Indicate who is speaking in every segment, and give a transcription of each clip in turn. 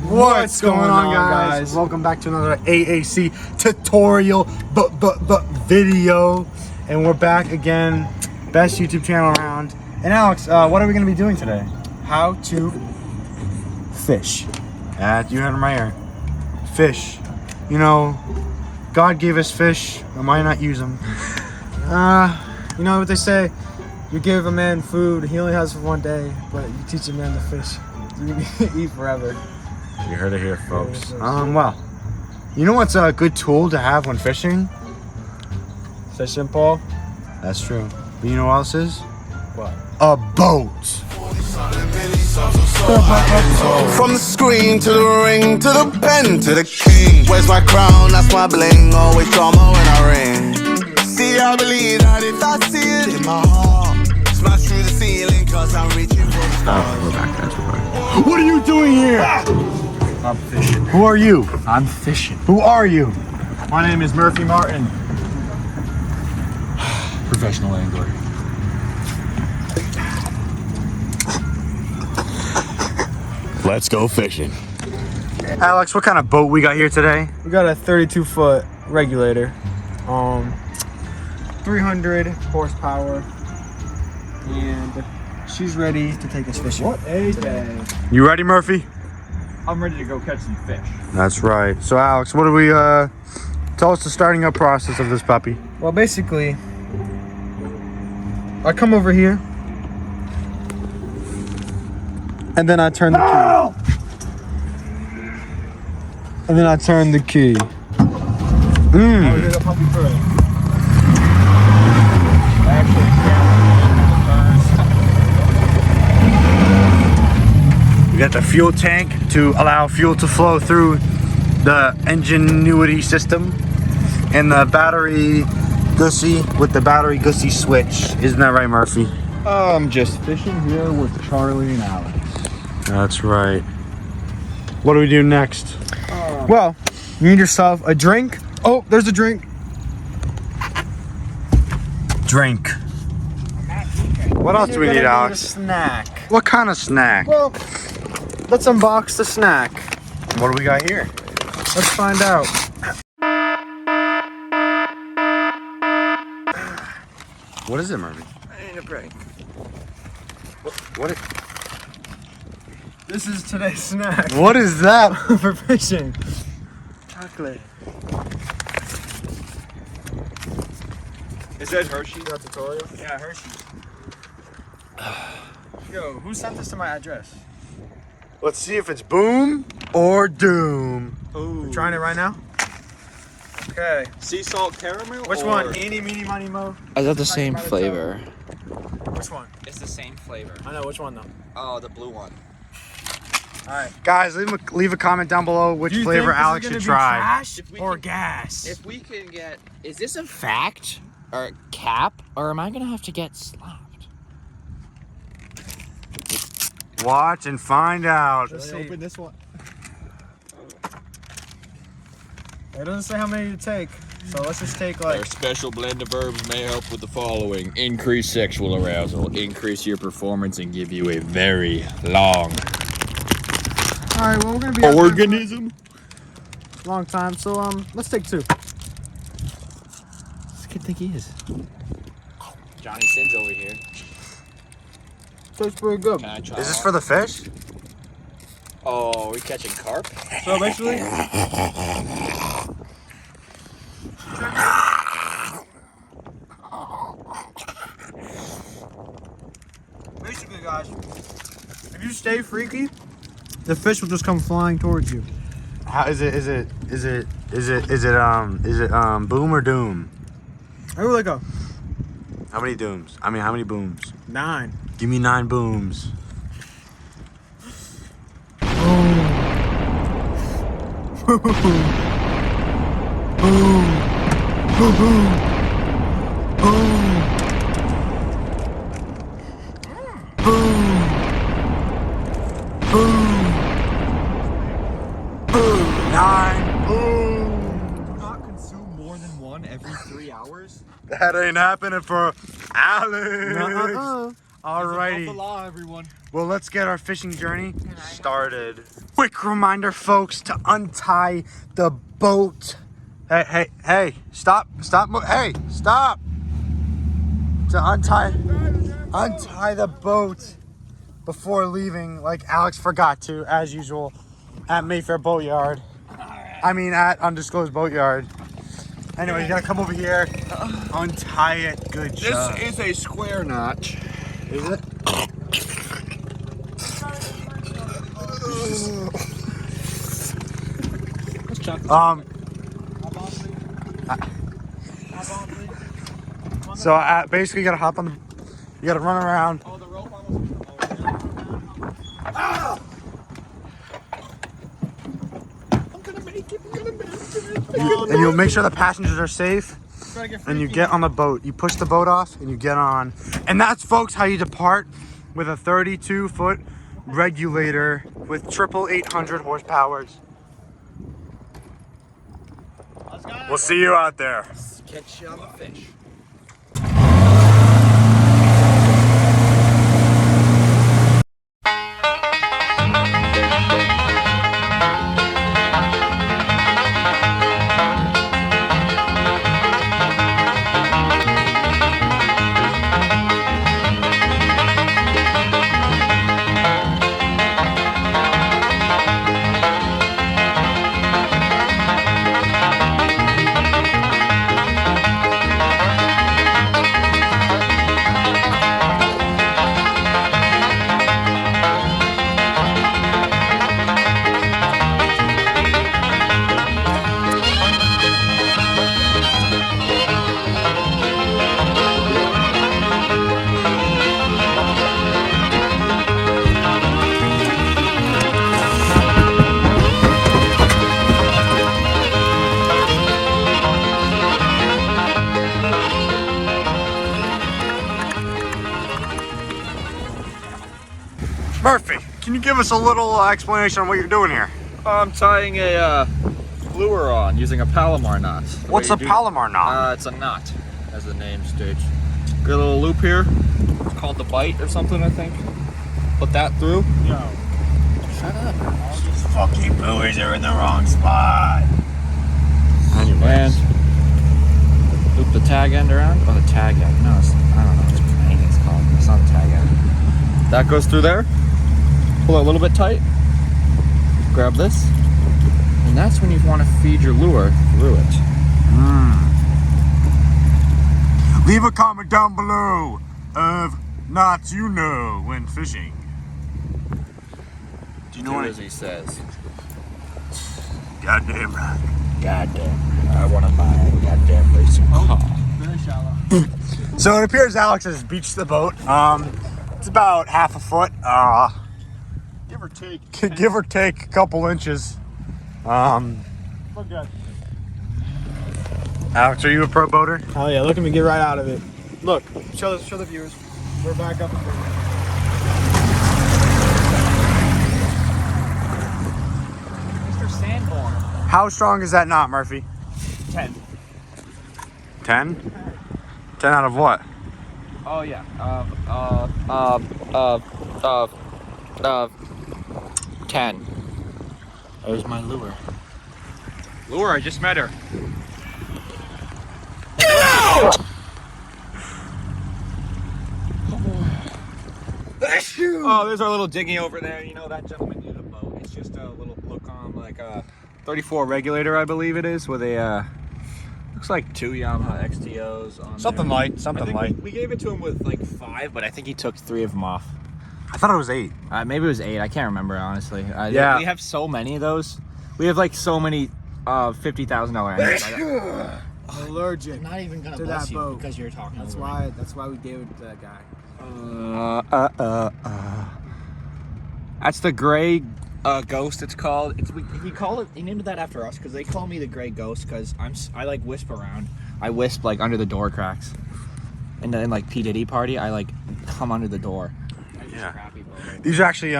Speaker 1: What's going on, guys? Welcome back to another AAC tutorial video, and we're back again. Best YouTube channel around. And Alex, what are we going to be doing today?
Speaker 2: How to fish.
Speaker 1: You heard him right here. Fish. You know, God gave us fish. Why not use them? You know what they say? You give a man food, he only has for one day, but you teach a man to fish, you can eat forever.
Speaker 2: You heard it here, folks.
Speaker 1: Well, you know what's a good tool to have when fishing?
Speaker 2: Fishing pole?
Speaker 1: That's true. But you know what else is?
Speaker 2: What?
Speaker 1: A boat.
Speaker 3: From the screen to the ring, to the pen, to the king. Where's my crown? That's my bling. Always drama when I ring. See, I believe that if I see it in my heart, smash through the ceiling, cause I'm reaching for the stars.
Speaker 2: We're back, guys. We're back.
Speaker 1: What are you doing here?
Speaker 2: I'm fishing.
Speaker 1: Who are you?
Speaker 2: I'm fishing.
Speaker 1: Who are you?
Speaker 2: My name is Murphy Martin. Professional angler.
Speaker 3: Let's go fishing.
Speaker 1: Alex, what kind of boat we got here today?
Speaker 2: We got a 32-foot regulator. 300 horsepower. And she's ready to take us fishing. What a day.
Speaker 1: You ready, Murphy?
Speaker 4: I'm ready to go catch some fish.
Speaker 1: That's right. So Alex, what do we tell us the starting up process of this puppy?
Speaker 2: Well, basically, I come over here. And then I turn the key. And then I turn the key. The puppy first.
Speaker 1: We got the fuel tank to allow fuel to flow through the ingenuity system, and the battery gussy with the battery gussy switch. Isn't that right, Murphy?
Speaker 4: I'm just fishing here with Charlie and Alex.
Speaker 1: That's right. What do we do next?
Speaker 2: Well, you need yourself a drink. Oh, there's a drink.
Speaker 1: Drink. What else do we need,
Speaker 2: A
Speaker 1: Alex?
Speaker 2: snack.
Speaker 1: What kind of snack?
Speaker 2: Well, let's unbox the snack.
Speaker 1: What do we got here?
Speaker 2: Let's find out.
Speaker 1: What is it, Murphy?
Speaker 2: I need a break.
Speaker 1: What?
Speaker 2: This is today's snack
Speaker 1: What is that?
Speaker 2: for fishing. Chocolate.
Speaker 4: Is that Hershey?
Speaker 2: Got tutorial?
Speaker 4: Yeah, Hershey.
Speaker 2: Yo, who sent this to my address?
Speaker 1: Let's see if it's boom or doom.
Speaker 2: We're trying it right now. Okay.
Speaker 4: Sea salt caramel?
Speaker 2: Which
Speaker 4: or...
Speaker 2: one? Eeny, meeny, miny, mo.
Speaker 5: Is that the same flavor?
Speaker 2: Which one?
Speaker 5: It's the same flavor.
Speaker 2: I know which one though.
Speaker 5: Oh, the blue one.
Speaker 2: All right.
Speaker 1: Guys, leave a comment down below which flavor Alex should try.
Speaker 2: Trash
Speaker 5: If we
Speaker 2: or
Speaker 5: can-
Speaker 2: gas?
Speaker 5: If we can get, is this a fact or a cap, or am I gonna have to get slapped?
Speaker 1: Watch and find out.
Speaker 2: Let's see.
Speaker 4: Open this one.
Speaker 2: It doesn't say how many to take, so let's just take like.
Speaker 6: Our special blend of herbs may help with the following: increase sexual arousal, increase your performance, and give you a very long
Speaker 2: All right, well we're gonna be out there
Speaker 6: organism.
Speaker 2: for a long time, so let's take two.
Speaker 5: This kid think he is.
Speaker 6: Johnny Sins over here.
Speaker 2: Tastes pretty good.
Speaker 6: Can I try?
Speaker 1: Is this for the fish?
Speaker 6: Oh, we catching carp?
Speaker 2: So basically, guys, if you stay freaky, the fish will just come flying towards you.
Speaker 1: How is it boom or doom?
Speaker 2: Here we go.
Speaker 1: How many dooms? I mean, how many booms?
Speaker 2: 9.
Speaker 1: Give me 9 booms.
Speaker 2: Boom. Boom. Boom. Boom. Boom. Boom. Boom. Boom. 9 boom.
Speaker 4: Not consume more than one every 3 hours?
Speaker 1: That ain't happening for Alex. Alrighty.
Speaker 2: law, everyone.
Speaker 1: Well, let's get our fishing journey started. Quick reminder, folks, to untie the boat. Hey, stop, hey, stop. To untie the boat before leaving, like Alex forgot to, as usual, at Mayfair Boatyard. I mean, at Undisclosed Boatyard. Anyway, you gotta come over here, untie it. Good job.
Speaker 6: This is a square notch.
Speaker 1: Is it? So basically, you gotta hop on the. You gotta run around.
Speaker 2: Oh, the rope almost.
Speaker 1: And you'll make sure the passengers are safe. And you get on the boat. You push the boat off and you get on. And that's, folks, how you depart with a 32-foot regulator with triple 800 horsepowers. We'll see you out there.
Speaker 5: Catch you on the fish.
Speaker 1: Murphy, can you give us a little explanation on what you're doing here?
Speaker 6: I'm tying a lure on using a Palomar knot.
Speaker 1: What's a Palomar knot?
Speaker 6: It's a knot, as the name states. Got a little loop here. It's called the bite or something, I think. Put that through.
Speaker 2: Yo.
Speaker 6: Shut up.
Speaker 1: These fucking buoys are in the wrong spot.
Speaker 6: And loop the tag end around. Oh, the tag end. No, it's, I don't know what it's called. It's not a tag end. That goes through there. Pull it a little bit tight. Grab this. And that's when you want to feed your lure through it.
Speaker 1: Leave a comment down below of knots you know when fishing. Do you know
Speaker 6: Do
Speaker 1: what
Speaker 6: as he says.
Speaker 1: Goddamn right.
Speaker 6: Goddamn. I want to buy a goddamn racing car.
Speaker 2: Very shallow.
Speaker 1: So it appears Alex has beached the boat. It's about half a foot.
Speaker 2: Give or take.
Speaker 1: Give or take a couple inches.
Speaker 2: Look good.
Speaker 1: Alex, are you a pro boater?
Speaker 2: Oh yeah, look at me get right out of it. Look, show the viewers. We're back up.
Speaker 5: Mr. Sanborn.
Speaker 1: How strong is that knot, Murphy?
Speaker 5: 10.
Speaker 1: 10? 10 out of what?
Speaker 5: Oh yeah. 10. There's my lure.
Speaker 6: Lure, I just met her. Oh, there's our little dinghy over there. You know, that gentleman needed a boat. It's just a little look on, like a 34 regulator, I believe it is, with a looks like 2 Yamaha XTOs on
Speaker 1: Something
Speaker 6: there.
Speaker 1: light, something light.
Speaker 6: We gave it to him with like 5, but I think he took 3 of them off.
Speaker 1: I thought it was 8.
Speaker 5: Maybe it was 8. I can't remember honestly.
Speaker 1: Yeah.
Speaker 5: We have so many of those. We have like so many $50,000 engines.
Speaker 2: Allergic.
Speaker 5: I'm not even gonna
Speaker 2: To
Speaker 5: bless
Speaker 2: that
Speaker 5: you
Speaker 2: boat.
Speaker 5: because you're talking.
Speaker 2: That's
Speaker 5: over me.
Speaker 2: why. That's why we gave it to that guy.
Speaker 5: That's the gray ghost. It's called. He named it that after us because they call me the gray ghost because I like wisp around. I wisp like under the door cracks. And then like P Diddy party, I like come under the door.
Speaker 1: Yeah.
Speaker 5: Crappy boat.
Speaker 1: These are actually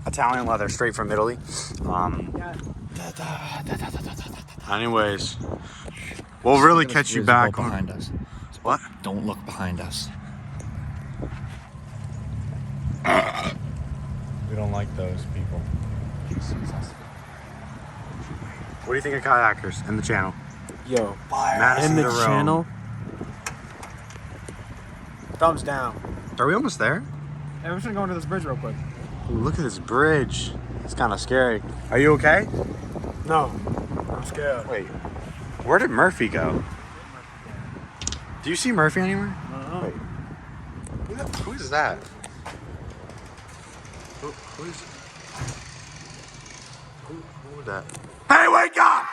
Speaker 1: Italian leather, straight from Italy. Anyways, we'll really catch you
Speaker 5: There's a
Speaker 1: back
Speaker 5: boat
Speaker 1: on.
Speaker 5: behind us.
Speaker 1: What?
Speaker 5: Don't look behind us.
Speaker 1: We don't like those people. What do you think of kayakers in the channel?
Speaker 2: Yo,
Speaker 1: Madison
Speaker 2: in the
Speaker 1: to Rome.
Speaker 2: channel. Thumbs down.
Speaker 1: Are we almost there?
Speaker 2: Hey, we're just gonna go into this bridge real quick.
Speaker 1: Ooh, look at this bridge. It's kind of scary. Are you okay?
Speaker 2: No, I'm scared.
Speaker 1: Wait, where did Murphy go? Do you see Murphy anywhere? Wait. Who is that? Who is who is that? Hey, wake up!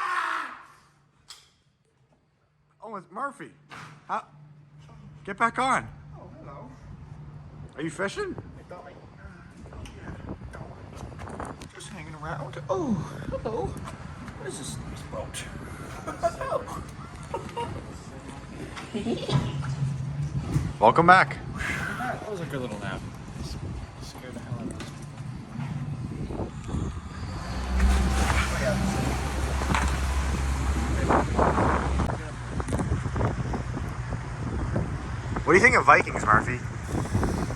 Speaker 1: Oh, it's Murphy. How? Get back on.
Speaker 2: Oh, hello.
Speaker 1: Are you fishing?
Speaker 2: Just hanging around. Oh, hello. What is this nice boat?
Speaker 1: Welcome back.
Speaker 6: That was a good little nap. Scared the hell out of us.
Speaker 1: What do you think of Vikings, Murphy?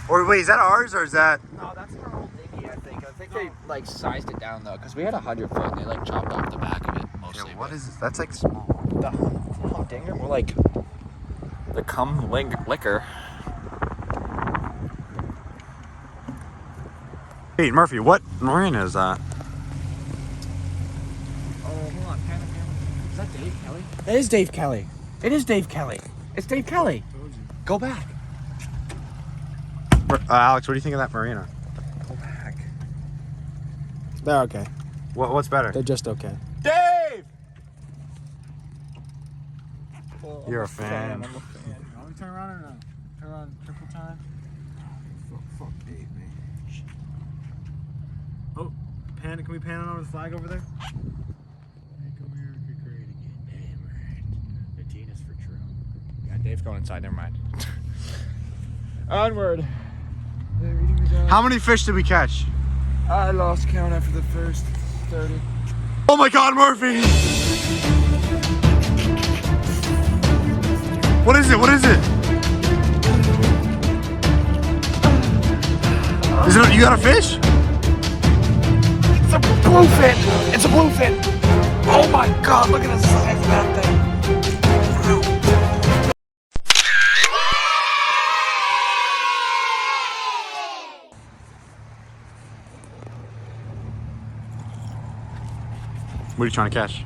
Speaker 1: Or wait, is that ours or is that?
Speaker 5: No, that's our old dinghy, I think. I think they like sized it down though, because we had 100 foot and they like chopped off the back of it mostly.
Speaker 1: Yeah, what is this? That's like small.
Speaker 5: the humdinger? More like the cum liquor.
Speaker 1: Hey, Murphy, what marina is that?
Speaker 5: Oh, hold on. Is that Dave Kelly? It is Dave Kelly. It is Dave Kelly. It's Dave Kelly. Go back.
Speaker 1: Alex, what do you think of that marina?
Speaker 5: Go back.
Speaker 2: They're okay.
Speaker 1: What's better?
Speaker 2: They're just okay.
Speaker 5: Dave!
Speaker 1: You're a fan.
Speaker 2: Want me to turn around or no? Turn around triple time? Fuck Dave, man. Oh, can we pan on over the flag over there?
Speaker 6: Make America great again. Damn right. The T is for true. Yeah, Dave's going inside. Never mind. Onward.
Speaker 2: They're eating me down.
Speaker 1: How many fish did we catch?
Speaker 2: I lost count after the first 30.
Speaker 1: Oh my God, Murphy! What is it? What is it? Is it? You got a fish?
Speaker 5: It's a bluefin! It's a bluefin! Oh my God, look at the size of that thing!
Speaker 1: What are you trying to catch?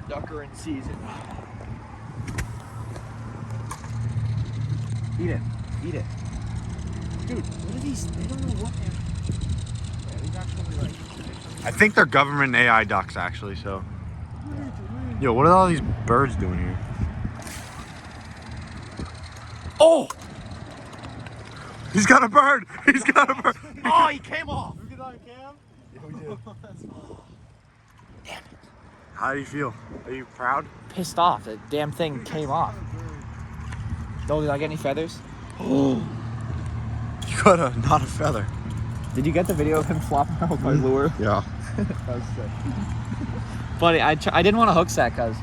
Speaker 5: Ducker in season. Eat it. Eat it. Dude, what are these? They don't know what they're... Yeah, these actually like...
Speaker 1: I think they're government AI ducks, actually, so. Yo, what are all these birds doing here?
Speaker 5: Oh!
Speaker 1: He's got a bird! He's got a bird!
Speaker 5: Oh, he came off!
Speaker 2: We get on cam?
Speaker 1: Yeah, we did. How do you feel? Are you proud?
Speaker 5: Pissed off. The damn thing came off. No, did I get any feathers?
Speaker 1: You got not a feather.
Speaker 5: Did you get the video of him flopping out with my lure?
Speaker 1: Yeah.
Speaker 5: That was sick. Buddy, I didn't want to hook set because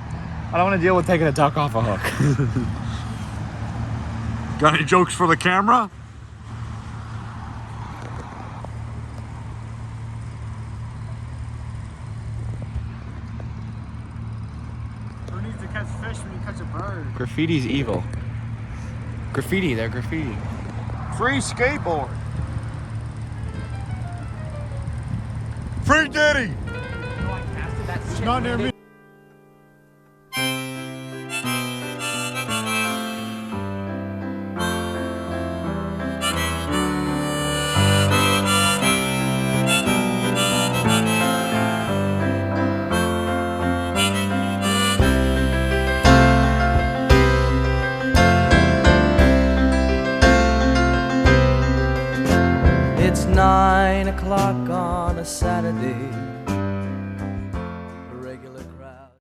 Speaker 5: I don't want to deal with taking a duck off a hook.
Speaker 1: Got any jokes for the camera?
Speaker 2: Who needs to catch fish when you catch a bird?
Speaker 6: Graffiti's evil. Graffiti, they're graffiti.
Speaker 1: Free skateboard. Free Diddy.
Speaker 2: It's not near me.
Speaker 7: It's 9 o'clock on a Saturday.